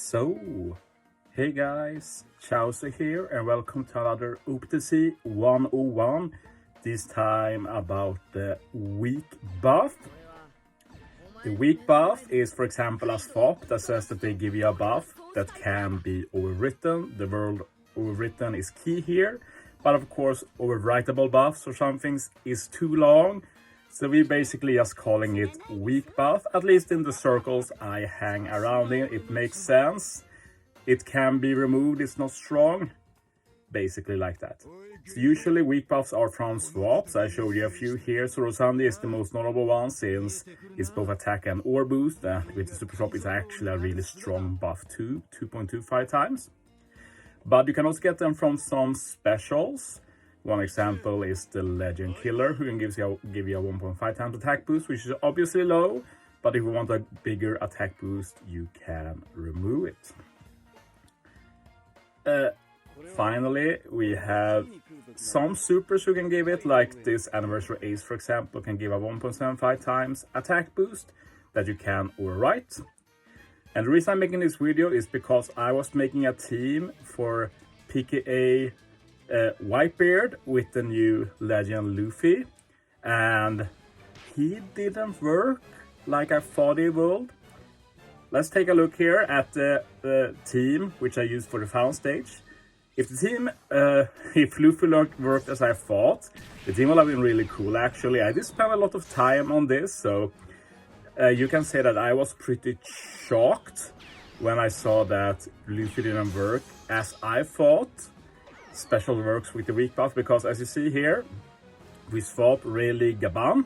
So, hey guys, Chauzu here and welcome to another OPTC 101, this time about the weak buff. The weak buff is, for example, a swap that says that they give you a buff that can be overwritten. The word overwritten is key here, but of course overwritable buffs or something is too long. So we're basically just calling it weak buff, at least in the circles I hang around in. It makes sense. It can be removed, it's not strong. Basically like that. So usually weak buffs are from swaps. I showed you a few here. So Rosandi is the most notable one since it's both attack and ore boost. With the super swap it's actually a really strong buff too, 2.25 times. But you can also get them from some specials. One example is the Legend Killer, who can give you a 1.5 times attack boost, which is obviously low, but if you want a bigger attack boost, you can remove it. Finally, we have some supers who can give it, like this Anniversary Ace, for example, can give a 1.75 times attack boost that you can overwrite. And the reason I'm making this video is because I was making a team for PKA Whitebeard with the new Legend Luffy, and he didn't work like I thought he would. Let's take a look here at the team which I used for the final stage. If the team, if Luffy worked as I thought, the team will have been really cool actually. I did spend a lot of time on this, so you can say that I was pretty shocked when I saw that Luffy didn't work as I thought. Special works with the weak buff, because as you see here, we swap really Gaban.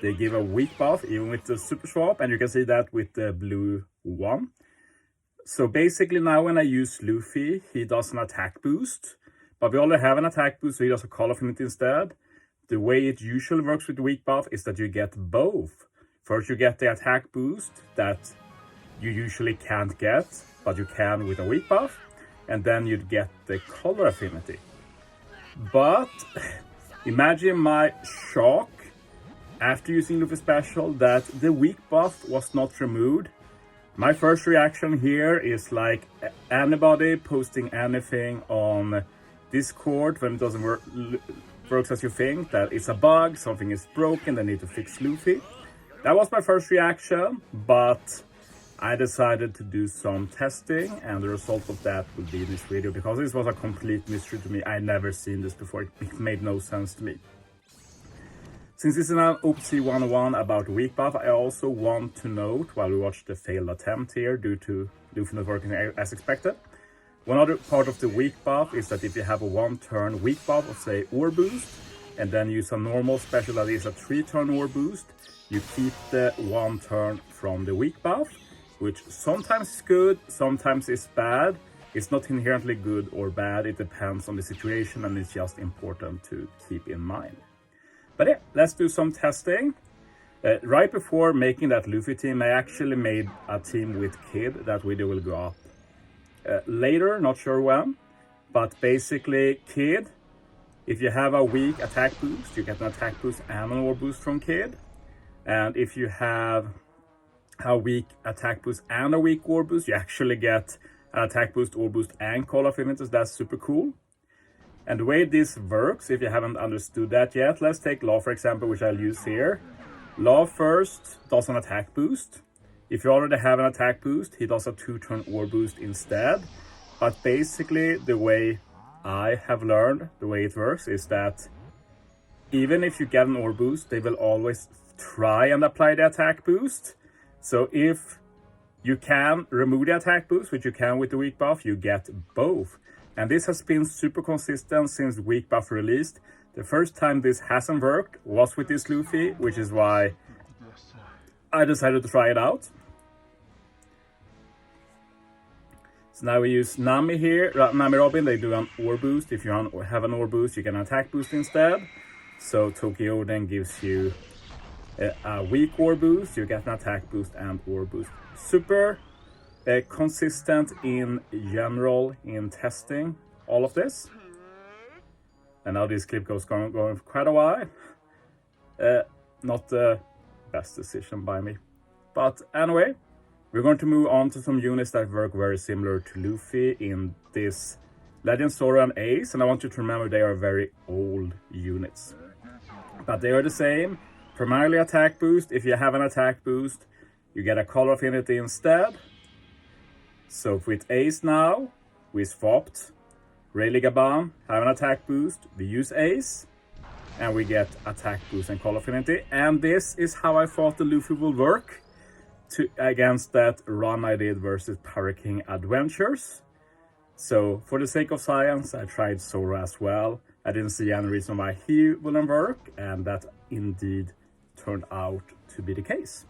They give a weak buff even with the super swap, and you can see that with the blue one. So basically now when I use Luffy, he does an attack boost, but we already have an attack boost, so he does a Call of Unit instead. The way it usually works with the weak buff is that you get both. First you get the attack boost that you usually can't get, but you can with a weak buff. And then you'd get the color affinity. But imagine my shock after using Luffy Special that the weak buff was not removed. My first reaction here is like anybody posting anything on Discord when it doesn't works as you think, that it's a bug, something is broken, they need to fix Luffy. That was my first reaction, but I decided to do some testing, and the result of that will be in this video, because this was a complete mystery to me. I never seen this before. It made no sense to me. Since this is an OPTC 101 about weak buff, I also want to note, while we watch the failed attempt here due to Luffy not working as expected, one other part of the weak buff is that if you have a 1-turn weak buff of, say, ore boost, and then use a normal special that is a 3-turn ore boost, you keep the 1 turn from the weak buff, which sometimes is good, sometimes is bad. It's not inherently good or bad, it depends on the situation, and it's just important to keep in mind. But yeah, let's do some testing. Right before making that Luffy team, I actually made a team with Kid. That video will go up later, not sure when. But basically, Kid, if you have a weak attack boost, you get an attack boost and an ore boost from Kid. And if you have a weak attack boost and a weak ore boost, you actually get an attack boost, ore boost, and Call of Infinities. That's super cool. And the way this works, if you haven't understood that yet, let's take Law for example, which I'll use here. Law first does an attack boost. If you already have an attack boost, he does a 2-turn ore boost instead. But basically the way I have learned, the way it works, is that even if you get an ore boost, they will always try and apply the attack boost. So if you can remove the attack boost, which you can with the weak buff, you get both. And this has been super consistent since weak buff released. The first time this hasn't worked was with this Luffy, which is why I decided to try it out. So now we use Nami here, Nami Robin, they do an ore boost. If you have an ore boost, you get an attack boost instead. So Tokyo then gives you a weak ore boost, you get an attack boost and ore boost. Super consistent in general in testing all of this. And now this clip goes going for quite a while. Not the best decision by me. But anyway, We're going to move on to some units that work very similar to Luffy in this Legend, Zoro and Ace, and I want you to remember they are very old units. But they are the same, primarily attack boost. If you have an attack boost, you get a color affinity instead. So with Ace now, we swapped Rayleigh Gaban, have an attack boost, we use Ace, and we get attack boost and color affinity. And this is how I thought the Luffy will work against that run I did versus Pirate King Adventures. So for the sake of science, I tried Zoro as well. I didn't see any reason why he wouldn't work, and that indeed turned out to be the case.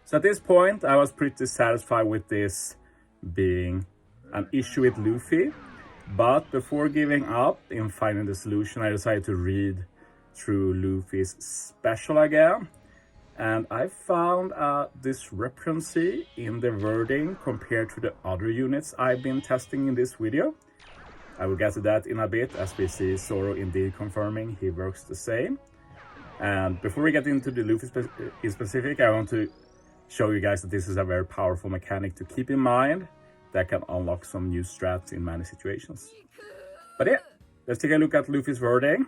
So at this point, I was pretty satisfied with this being an issue with Luffy. But before giving up in finding the solution, I decided to read through Luffy's special again. And I found a discrepancy in the wording compared to the other units I've been testing in this video. I will get to that in a bit, as we see Zoro indeed confirming he works the same. And before we get into the Luffy in specific, I want to show you guys that this is a very powerful mechanic to keep in mind that can unlock some new strats in many situations. But yeah, let's take a look at Luffy's wording.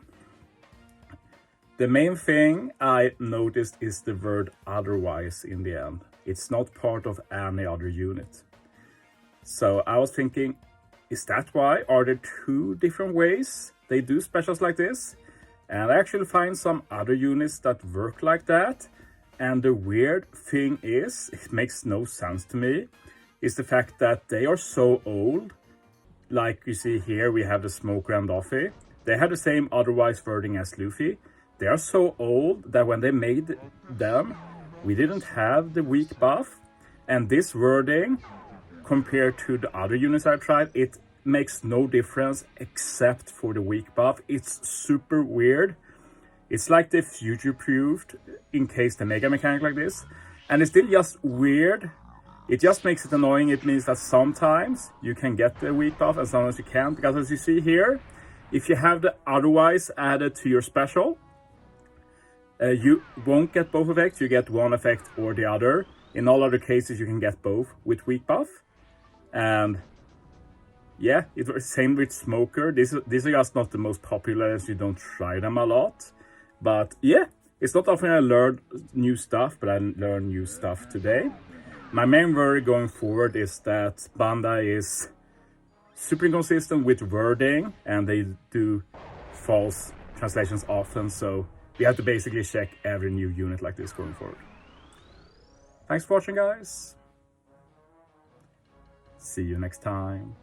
The main thing I noticed is the word otherwise in the end. It's not part of any other unit. So I was thinking, is that why? Are there two different ways they do specials like this? And I actually find some other units that work like that. And the weird thing is, it makes no sense to me, is the fact that they are so old. Like you see here, we have the Smoker and Luffy. They have the same otherwise wording as Luffy. They are so old that when they made them, we didn't have the weak buff. And this wording, compared to the other units I tried, it makes no difference except for the weak buff. It's super weird. It's like they future-proofed in case they make a mechanic like this. And it's still just weird. It just makes it annoying. It means that sometimes you can get the weak buff and sometimes you can't. Because as you see here, if you have the otherwise added to your special, you won't get both effects. You get one effect or the other. In all other cases, you can get both with weak buff. And yeah, it was same with Smoker. These are just not the most popular, as you don't try them a lot. But yeah, it's not often I learn new stuff, but I learned new stuff today. My main worry going forward is that Bandai is super inconsistent with wording, and they do false translations often. So we have to basically check every new unit like this going forward. Thanks for watching, guys. See you next time.